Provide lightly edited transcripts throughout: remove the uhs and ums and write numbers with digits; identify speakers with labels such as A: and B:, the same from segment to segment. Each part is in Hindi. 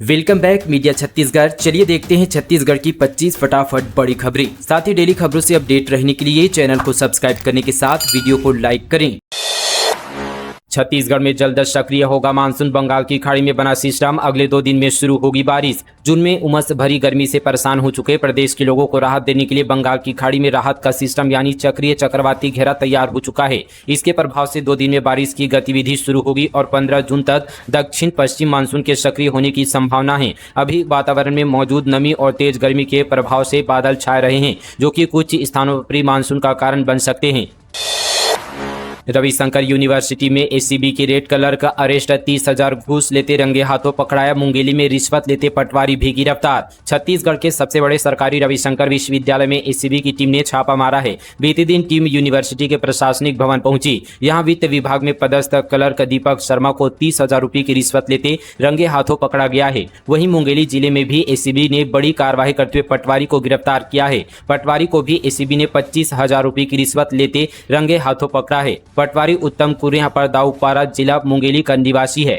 A: Welcome back media Chhattisgarh. चलिए देखते हैं छत्तीसगढ़ की 25 फटाफट बड़ी खबरें। साथ ही डेली खबरों से अपडेट रहने के लिए चैनल को सब्सक्राइब करने के साथ वीडियो को लाइक करें। छत्तीसगढ़ में जल्द सक्रिय होगा मानसून। बंगाल की खाड़ी में बना सिस्टम, अगले 2 दिन में शुरू होगी बारिश। जून में उमस भरी गर्मी से परेशान हो चुके प्रदेश के लोगों को राहत देने के लिए बंगाल की खाड़ी में राहत का सिस्टम यानी चक्रीय चक्रवाती घेरा तैयार हो चुका है। इसके प्रभाव से 2 दिन में बारिश की गतिविधि शुरू होगी और 15 जून तक दक्षिण पश्चिम मानसून के सक्रिय होने की संभावना है। अभी वातावरण में मौजूद नमी और तेज गर्मी के प्रभाव से बादल छाए रहे हैं, जो कि कुछ स्थानों पर प्री मानसून का कारण बन सकते हैं। रविशंकर यूनिवर्सिटी में एसीबी के रेड कलर का अरेस्ट, 30,000 घूस लेते रंगे हाथों पकड़ाया। मुंगेली में रिश्वत लेते पटवारी भी गिरफ्तार। छत्तीसगढ़ के सबसे बड़े सरकारी रविशंकर विश्वविद्यालय में एसीबी की टीम ने छापा मारा है। बीते दिन टीम यूनिवर्सिटी के प्रशासनिक भवन पहुंची। यहां वित्त विभाग में पदस्थ क्लर्क दीपक शर्मा को 30,000 रुपये की रिश्वत लेते रंगे हाथों पकड़ा गया है। वहीं मुंगेली जिले में भी एसीबी ने बड़ी कार्रवाई करते हुए पटवारी को गिरफ्तार किया है। पटवारी को भी एसीबी ने 25,000 रुपये की रिश्वत लेते रंगे हाथों पकड़ा है। पटवारी उत्तम कुरिया पर दाऊपारा जिला मुंगेली का निवासी है।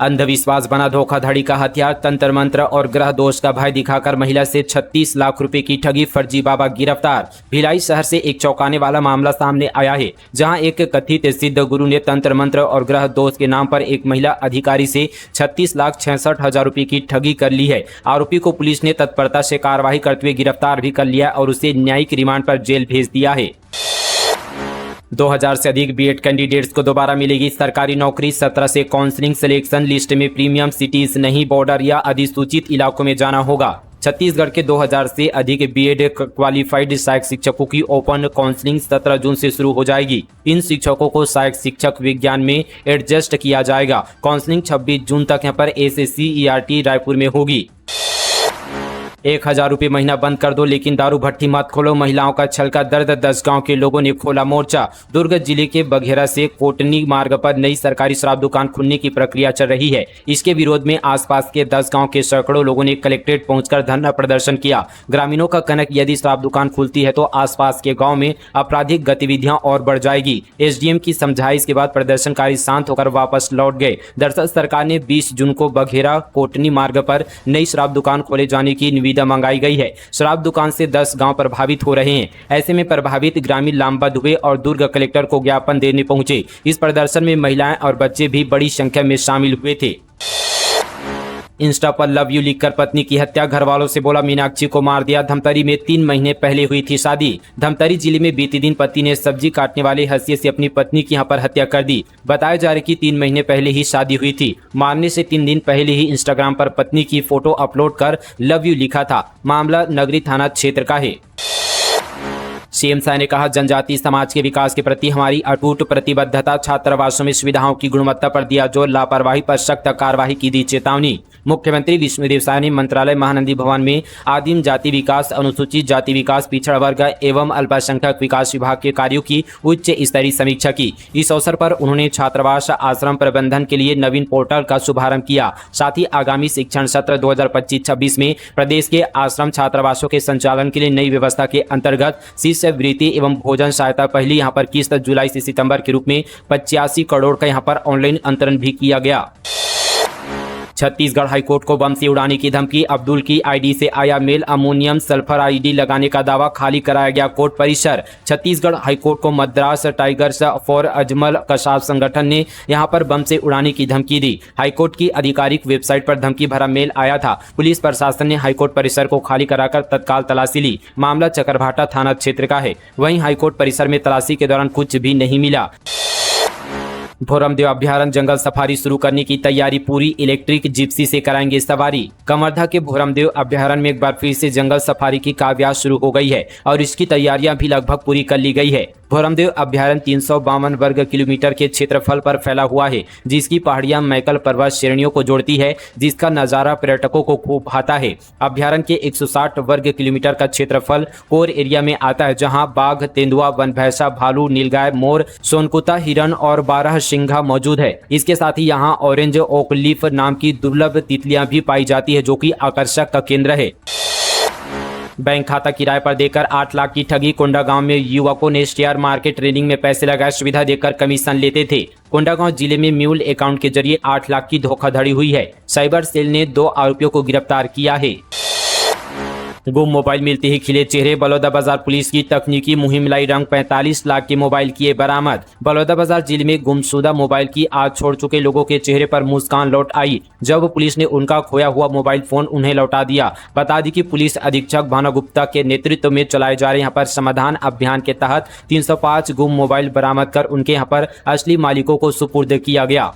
A: अंधविश्वास बना धोखाधड़ी का हथियार, तंत्र मंत्र और ग्रह दोष का भय दिखाकर महिला से 36 लाख रुपए की ठगी, फर्जी बाबा गिरफ्तार। भिलाई शहर से एक चौंकाने वाला मामला सामने आया है, जहां एक कथित सिद्ध गुरु ने तंत्र मंत्र और ग्रह दोष के नाम पर एक महिला अधिकारी से 36,66,000 रुपए की ठगी कर ली है। आरोपी को पुलिस ने तत्परता से कार्रवाई करते हुए गिरफ्तार भी कर लिया और उसे न्यायिक रिमांड पर जेल भेज दिया है। 2000 से अधिक बीएड कैंडिडेट्स को दोबारा मिलेगी सरकारी नौकरी। 17 से काउंसलिंग सिलेक्शन लिस्ट में प्रीमियम सिटीज नहीं, बॉर्डर या अधिसूचित इलाकों में जाना होगा। छत्तीसगढ़ के 2000 से अधिक बीएड क्वालिफाइड सहायक शिक्षकों की ओपन काउंसलिंग 17 जून से शुरू हो जाएगी। इन शिक्षकों को सहायक शिक्षक विज्ञान में एडजस्ट किया जाएगा। काउंसलिंग 26 जून तक यहाँ पर SSC-ERT रायपुर में होगी। 1,000 रुपये महीना बंद कर दो लेकिन दारू भट्टी मत खोलो, महिलाओं का छल का दर्द। 10 गांव के लोगों ने खोला मोर्चा। दुर्ग जिले के बघेरा से कोटनी मार्ग पर नई सरकारी शराब दुकान खुलने की प्रक्रिया चल रही है। इसके विरोध में आसपास के 10 गांव के सैकड़ों लोगों ने कलेक्ट्रेट पहुंचकर धरना प्रदर्शन किया। ग्रामीणों का कहना है यदि शराब दुकान खुलती है तो आसपास के गाँव में आपराधिक गतिविधियां और बढ़ जाएगी। SDM की समझाइश के बाद प्रदर्शनकारी शांत होकर वापस लौट गए। दरअसल सरकार ने 20 जून को बघेरा कोटनी मार्ग पर नई शराब दुकान खोले जाने की निविदा मंगाई गई है। शराब दुकान से 10 गांव प्रभावित हो रहे हैं। ऐसे में प्रभावित ग्रामीण लामबंद हुए और दुर्ग कलेक्टर को ज्ञापन देने पहुंचे। इस प्रदर्शन में महिलाएं और बच्चे भी बड़ी संख्या में शामिल हुए थे। इंस्टा पर लव यू लिखकर पत्नी की हत्या, घर वालों से बोला मीनाक्षी को मार दिया। धमतरी में 3 महीने पहले हुई थी शादी। धमतरी जिले में बीते दिन पति ने सब्जी काटने वाले हंसिये से अपनी पत्नी की यहां पर हत्या कर दी। बताया जा रहा है कि 3 महीने पहले ही शादी हुई थी। मारने से 3 दिन पहले ही इंस्टाग्राम पर पत्नी की फोटो अपलोड कर लव यू लिखा था। मामला नगरी थाना क्षेत्र का है। सीएम साय ने कहा जनजातीय समाज के विकास के प्रति हमारी अटूट प्रतिबद्धता। छात्रावासों में सुविधाओं की गुणवत्ता पर दिया जोर, लापरवाही पर सख्त कार्रवाई की दी चेतावनी। मुख्यमंत्री विष्णुदेव साय ने मंत्रालय महानंदी भवन में आदिम जाति विकास, अनुसूचित जाति विकास, पिछड़ा वर्ग एवं अल्पसंख्यक विकास विभाग के कार्यों की उच्च स्तरीय समीक्षा की। इस अवसर पर उन्होंने छात्रावास आश्रम प्रबंधन के लिए नवीन पोर्टल का शुभारंभ किया। साथ ही आगामी शिक्षण सत्र 2025-26 में प्रदेश के आश्रम छात्रावासों के संचालन के लिए नई व्यवस्था के अंतर्गत शिष्यवृत्ति एवं भोजन सहायता पहली यहाँ पर किस्त जुलाई से सितंबर के रूप में 85 करोड़ का यहाँ पर ऑनलाइन अंतरण भी किया गया। छत्तीसगढ़ हाईकोर्ट को बम से उड़ाने की धमकी, अब्दुल की आईडी से आया मेल। अमोनियम सल्फर आईडी लगाने का दावा, खाली कराया गया कोर्ट परिसर। छत्तीसगढ़ हाईकोर्ट को मद्रास टाइगर्स फॉर अजमल कसाब संगठन ने यहां पर बम से उड़ाने की धमकी दी। हाईकोर्ट की आधिकारिक वेबसाइट पर धमकी भरा मेल आया था। पुलिस प्रशासन ने हाईकोर्ट परिसर को खाली कराकर तत्काल तलाशी ली। मामला चकरभाटा थाना क्षेत्र का है। वहीं हाईकोर्ट परिसर में तलाशी के दौरान कुछ भी नहीं मिला। भोरमदेव अभ्यारण्य जंगल सफारी शुरू करने की तैयारी पूरी, इलेक्ट्रिक जिप्सी से कराएंगे सवारी। कवर्धा के भोरमदेव अभ्यारण्य में एक बार फिर से जंगल सफारी की काव्यास शुरू हो गई है और इसकी तैयारियां भी लगभग पूरी कर ली गई है। भोरमदेव अभ्यारण्य 352 वर्ग किलोमीटर के क्षेत्रफल पर फैला हुआ है, जिसकी पहाड़ियां मैकल पर्वत श्रेणियों को जोड़ती है, जिसका नजारा पर्यटकों को खूब भाता है। अभ्यारण्य के 160 वर्ग किलोमीटर का क्षेत्रफल कोर एरिया में आता है, जहां बाघ, तेंदुआ, वन भैंसा, भालू, नीलगाय, मोर, सोनकुता, हिरन और 12 सिंघा मौजूद है। इसके साथ ही यहाँ ऑरेंज ओकलीफ नाम की दुर्लभ तितलियां भी पाई जाती है, जो कि आकर्षक का केंद्र है। बैंक खाता किराए पर देकर 8 लाख की ठगी। कोंडागांव में युवकों ने शेयर मार्केट ट्रेडिंग में पैसे लगाए, सुविधा देकर कमीशन लेते थे। कोंडागांव जिले में म्यूल अकाउंट के जरिए 8 लाख की धोखाधड़ी हुई है। साइबर सेल ने 2 आरोपियों को गिरफ्तार किया है। गुम मोबाइल मिलते ही खिले चेहरे। बलौदाबाजार पुलिस की तकनीकी मुहिम लाई रंग। 45 लाख के मोबाइल किए बरामद। बलौदाबाजार जिले में गुमशुदा मोबाइल की आग छोड़ चुके लोगों के चेहरे पर मुस्कान लौट आई जब पुलिस ने उनका खोया हुआ मोबाइल फोन उन्हें लौटा दिया। बता दी कि पुलिस अधीक्षक भानु गुप्ता के नेतृत्व में चलाए जा रहे यहाँ पर समाधान अभियान के तहत 305 गुम मोबाइल बरामद कर उनके यहाँ पर असली मालिकों को सुपुर्द किया गया।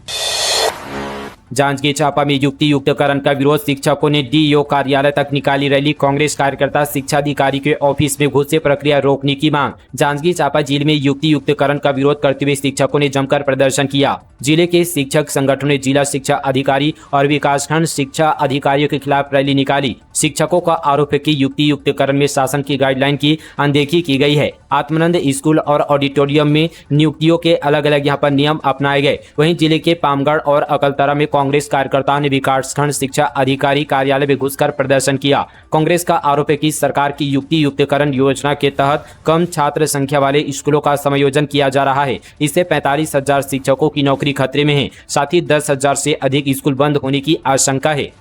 A: जांजगीर चांपा में युक्ति युक्तकरण का विरोध। शिक्षकों ने डीईओ कार्यालय तक निकाली रैली। कांग्रेस कार्यकर्ता शिक्षा अधिकारी के ऑफिस में घुसे, प्रक्रिया रोकने की मांग। जांजगीर चांपा जिले में युक्ति युक्तकरण का विरोध करते हुए शिक्षकों ने जमकर प्रदर्शन किया। जिले के शिक्षक संगठनों ने जिला शिक्षा अधिकारी और विकासखंड शिक्षा अधिकारियों के खिलाफ रैली निकाली। शिक्षकों का आरोप है कि युक्ति युक्तकरण में शासन की गाइडलाइन की अनदेखी की गई है। आत्मानंद स्कूल और ऑडिटोरियम में नियुक्तियों के अलग अलग यहाँ पर नियम अपनाए गए। वहीं जिले के पामगढ़ और अकलतरा में कांग्रेस कार्यकर्ताओं ने विकासखंड शिक्षा अधिकारी कार्यालय में घुसकर प्रदर्शन किया। कांग्रेस का आरोप है कि सरकार की युक्ति युक्तकरण योजना के तहत कम छात्र संख्या वाले स्कूलों का समायोजन किया जा रहा है। इससे 45,000 शिक्षकों की नौकरी खतरे में है। साथ ही 10,000 से अधिक स्कूल बंद होने की आशंका है।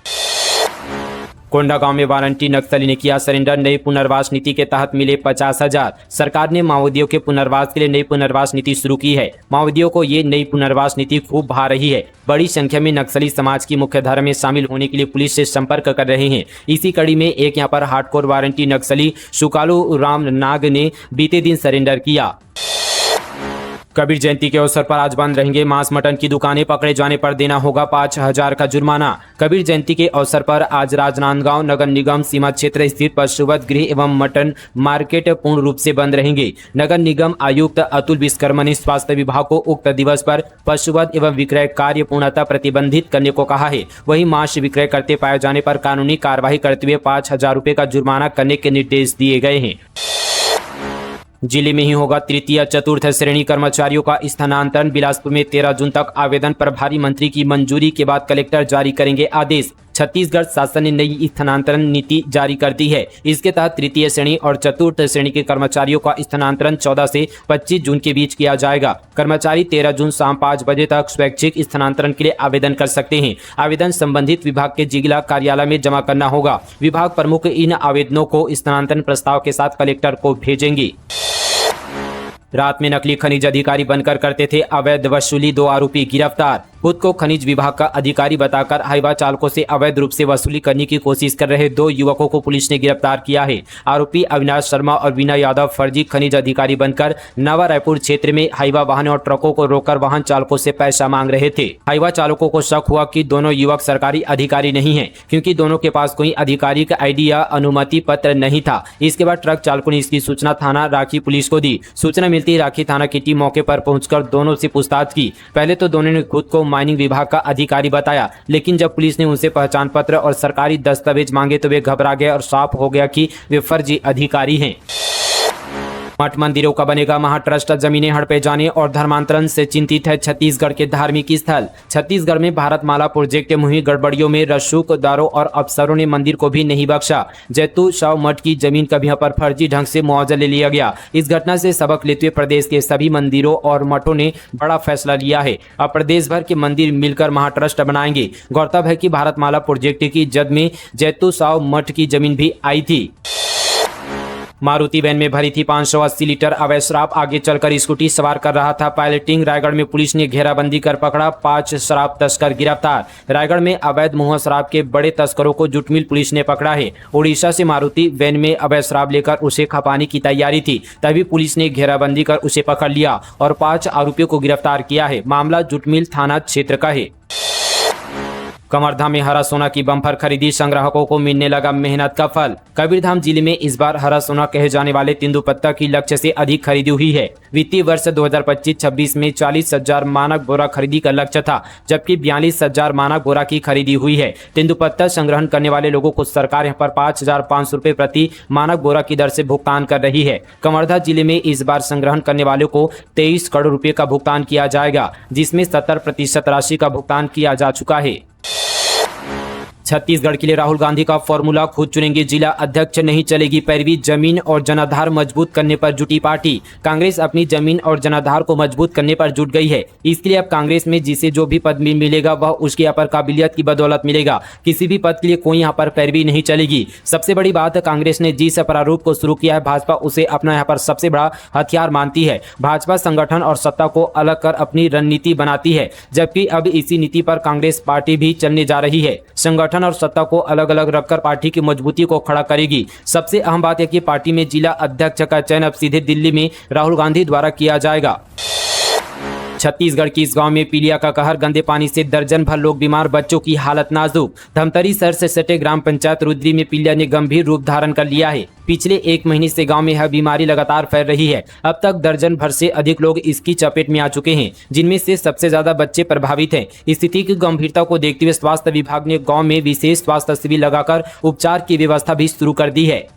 A: कोंडागांव में वारंटी नक्सली ने किया सरेंडर। नई पुनर्वास नीति के तहत मिले 50,000। सरकार ने माओवादियों के पुनर्वास के लिए नई पुनर्वास नीति शुरू की है। माओवादियों को ये नई पुनर्वास नीति खूब भा रही है। बड़ी संख्या में नक्सली समाज की मुख्यधारा में शामिल होने के लिए पुलिस से संपर्क कर रहे हैं। इसी कड़ी में एक यहाँ पर हार्डकोर वारंटी नक्सली सुकालू राम नाग ने बीते दिन सरेंडर किया। कबीर जयंती के अवसर पर आज बंद रहेंगे मांस मटन की दुकानें। पकड़े जाने पर देना होगा 5,000 का जुर्माना। कबीर जयंती के अवसर पर आज राजनांदगांव नगर निगम सीमा क्षेत्र स्थित पशुवध गृह एवं मटन मार्केट पूर्ण रूप से बंद रहेंगे। नगर निगम आयुक्त अतुल विश्वकर्मा ने स्वास्थ्य विभाग को उक्त दिवस पर पशुवध एवं विक्रय कार्य पूर्णतः प्रतिबंधित करने को कहा है। वहीं मांस विक्रय करते पाए जाने पर कानूनी कार्रवाई करते हुए 5,000 रुपये का जुर्माना करने के निर्देश दिए गए हैं। जिले में ही होगा तृतीय चतुर्थ श्रेणी कर्मचारियों का स्थानांतरण। बिलासपुर में 13 जून तक आवेदन। प्रभारी मंत्री की मंजूरी के बाद कलेक्टर जारी करेंगे आदेश। छत्तीसगढ़ शासन ने नई स्थानांतरण नीति जारी कर दी है। इसके तहत तृतीय श्रेणी और चतुर्थ श्रेणी के कर्मचारियों का स्थानांतरण 14 से 25 जून के बीच किया जाएगा। कर्मचारी 13 जून शाम 5 बजे तक स्वैच्छिक स्थानांतरण के लिए आवेदन कर सकते हैं। आवेदन संबंधित विभाग के जिला कार्यालय में जमा करना होगा। विभाग प्रमुख इन आवेदनों को स्थानांतरण प्रस्ताव के साथ कलेक्टर को भेजेंगे। रात में नकली खनिज अधिकारी बनकर करते थे अवैध वसूली। 2 आरोपी गिरफ्तार। खुद को खनिज विभाग का अधिकारी बताकर हाईवा चालकों से अवैध रूप से वसूली करने की कोशिश कर रहे 2 युवकों को पुलिस ने गिरफ्तार किया है। आरोपी अविनाश शर्मा और विनय यादव फर्जी खनिज अधिकारी बनकर नवा रायपुर क्षेत्र में हाईवा वाहन और ट्रकों को रोककर वाहन चालकों से पैसा मांग रहे थे। हाईवा चालकों को शक हुआ कि दोनों युवक सरकारी अधिकारी नहीं है, क्योंकि दोनों के पास कोई आधिकारिक आईडी या अनुमति पत्र नहीं था। इसके बाद ट्रक चालकों ने इसकी सूचना थाना राखी पुलिस को दी। सूचना मिलती ही राखी थाना की टीम मौके पर पहुंचकर दोनों से पूछताछ की। पहले तो दोनों ने खुद को माइनिंग विभाग का अधिकारी बताया, लेकिन जब पुलिस ने उनसे पहचान पत्र और सरकारी दस्तावेज मांगे तो वे घबरा गए और साफ हो गया कि वे फर्जी अधिकारी हैं। मठ मंदिरों का बनेगा महाट्रस्ट। जमीनें हड़पे जाने और धर्मांतरण से चिंतित है छत्तीसगढ़ के धार्मिक स्थल। छत्तीसगढ़ में भारतमाला प्रोजेक्ट में हुई गड़बड़ियों में रसूखदारों और अफसरों ने मंदिर को भी नहीं बख्शा। जैतू शाह मठ की जमीन कभी यहाँ पर फर्जी ढंग से मुआवजा ले लिया गया। इस घटना से सबक लेते हुए प्रदेश के सभी मंदिरों और मठों ने बड़ा फैसला लिया है। अब प्रदेश भर के मंदिर मिलकर महाट्रस्ट बनाएंगे। गौरतलब है कि भारतमाला प्रोजेक्ट की जद में जैतू शाह मठ की जमीन भी आई थी। मारुति वैन में भरी थी 580 लीटर अवैध शराब। आगे चलकर स्कूटी सवार कर रहा था पायलटिंग। रायगढ़ में पुलिस ने घेराबंदी कर पकड़ा। 5 शराब तस्कर गिरफ्तार। रायगढ़ में अवैध मुहैया शराब के बड़े तस्करों को जुटमिल पुलिस ने पकड़ा है। उड़ीसा से मारुति वैन में अवैध शराब लेकर उसे खपाने की तैयारी थी, तभी पुलिस ने घेराबंदी कर उसे पकड़ लिया और 5 आरोपियों को गिरफ्तार किया है। मामला जुटमिल थाना क्षेत्र का है। कमरधाम में हरा सोना की बम्पर खरीदी। संग्राहकों को मिलने लगा मेहनत का फल। कबीरधाम जिले में इस बार हरा सोना कहे जाने वाले तेंदुपत्ता की लक्ष्य से अधिक खरीदी हुई है। वित्तीय वर्ष 2025-26 में 40,000 मानक बोरा खरीदी का लक्ष्य था, जबकि 42,000 मानक बोरा की खरीदी हुई है। तेंदुपत्ता संग्रहण करने वाले लोगों को सरकार यहाँ पर 5,500 रुपये प्रति मानक बोरा की दर से भुगतान कर रही है। कवर्धा जिले में इस बार संग्रहण करने वालों को 23 करोड़ रुपये का भुगतान किया जाएगा, जिसमें 70% राशि का भुगतान किया जा चुका है। छत्तीसगढ़ के लिए राहुल गांधी का फॉर्मूला खुद चुनेंगे जिला अध्यक्ष, नहीं चलेगी पैरवी, जमीन और जनाधार मजबूत करने पर जुटी पार्टी। कांग्रेस अपनी जमीन और जनाधार को मजबूत करने पर जुट गई है। इसके लिए अब कांग्रेस में जिसे जो भी पद मिलेगा वह उसकी अपर काबिलियत की बदौलत मिलेगा। किसी भी पद के लिए कोई यहाँ पर पैरवी नहीं चलेगी। सबसे बड़ी बात, कांग्रेस ने जिस प्रारूप को शुरू किया है भाजपा उसे अपना यहाँ पर सबसे बड़ा हथियार मानती है। भाजपा संगठन और सत्ता को अलग कर अपनी रणनीति बनाती है, जबकि अब इसी नीति पर कांग्रेस पार्टी भी चलने जा रही है। संगठन और सत्ता को अलग अलग रखकर पार्टी की मजबूती को खड़ा करेगी। सबसे अहम बात है कि पार्टी में जिला अध्यक्ष का चयन अब सीधे दिल्ली में राहुल गांधी द्वारा किया जाएगा। छत्तीसगढ़ के इस गांव में पीलिया का कहर, गंदे पानी से दर्जन भर लोग बीमार, बच्चों की हालत नाजुक। धमतरी शहर से सटे ग्राम पंचायत रुद्री में पीलिया ने गंभीर रूप धारण कर लिया है। पिछले 1 महीने से गांव में यह बीमारी लगातार फैल रही है। अब तक दर्जन भर से अधिक लोग इसकी चपेट में आ चुके हैं, जिनमें से सबसे ज्यादा बच्चे प्रभावित हैं। स्थिति की गंभीरता को देखते हुए स्वास्थ्य विभाग ने गाँव में विशेष स्वास्थ्य शिविर लगाकर उपचार की व्यवस्था भी शुरू कर दी है।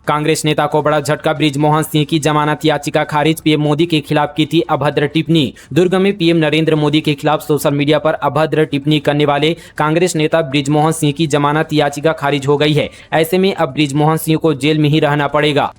A: कांग्रेस नेता को बड़ा झटका, बृजमोहन सिंह की जमानत याचिका खारिज, पीएम मोदी के खिलाफ की थी अभद्र टिप्पणी। दुर्ग में पीएम नरेंद्र मोदी के खिलाफ सोशल मीडिया पर अभद्र टिप्पणी करने वाले कांग्रेस नेता बृजमोहन सिंह की जमानत याचिका खारिज हो गई है। ऐसे में अब बृजमोहन सिंह को जेल में ही रहना पड़ेगा।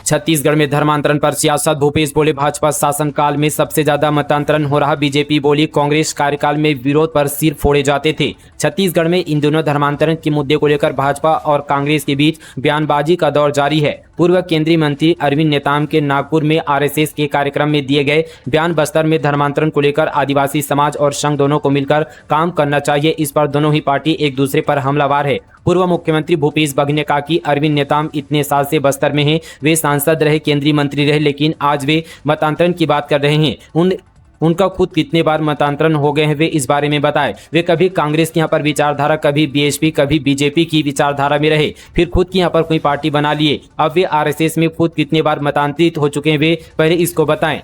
A: छत्तीसगढ़ में धर्मांतरण पर सियासत, भूपेश बोले भाजपा शासनकाल में सबसे ज्यादा मतांतरण हो रहा। बीजेपी बोली कांग्रेस कार्यकाल में विरोध पर सिर फोड़े जाते थे। छत्तीसगढ़ में इन दोनों धर्मांतरण के मुद्दे को लेकर भाजपा और कांग्रेस के बीच बयानबाजी का दौर जारी है। पूर्व केंद्रीय मंत्री अरविंद नेताम के नागपुर में आरएसएस के कार्यक्रम में दिए गए बयान, बस्तर में धर्मांतरण को लेकर आदिवासी समाज और संघ दोनों को मिलकर काम करना चाहिए। इस पर दोनों ही पार्टी एक दूसरे पर हमलावार है। पूर्व मुख्यमंत्री भूपेश बघेल ने कहा कि अरविंद नेताम इतने साल से बस्तर में हैं, वे सांसद रहे, केंद्रीय मंत्री रहे, लेकिन आज वे मतांतरण की बात कर रहे हैं। उनका खुद कितने बार मतांतरण हो गए हैं वे इस बारे में बताएं। वे कभी कांग्रेस की यहाँ पर विचारधारा, कभी बीएसपी, कभी बीजेपी की विचारधारा में रहे, फिर खुद की यहाँ पर कोई पार्टी बना लिए। अब वे आरएसएस में खुद कितने बार मतांतरित हो चुके हैं वे पहले इसको बताएं।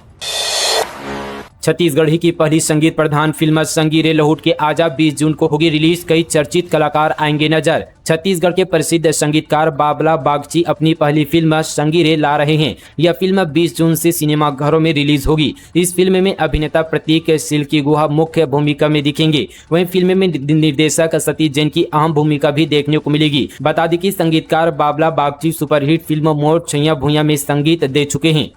A: छत्तीसगढ़ की पहली संगीत प्रधान फिल्म संगी रे लहुट के आजा 20 जून को होगी रिलीज। कई चर्चित कलाकार आएंगे नजर। छत्तीसगढ़ के प्रसिद्ध संगीतकार बाबला बागची अपनी पहली फिल्म संगी रे ला रहे हैं। यह फिल्म 20 जून से सिनेमा घरों में रिलीज होगी। इस फिल्म में अभिनेता प्रतीक सिल्की गुहा मुख्य भूमिका में दिखेंगे। वहीं फिल्म में निर्देशक सतीश जैन की अहम भूमिका भी देखने को मिलेगी। बता दें कि संगीतकार बाबला बागची सुपरहिट फिल्म मोर छैया भुइयां में संगीत दे चुके हैं।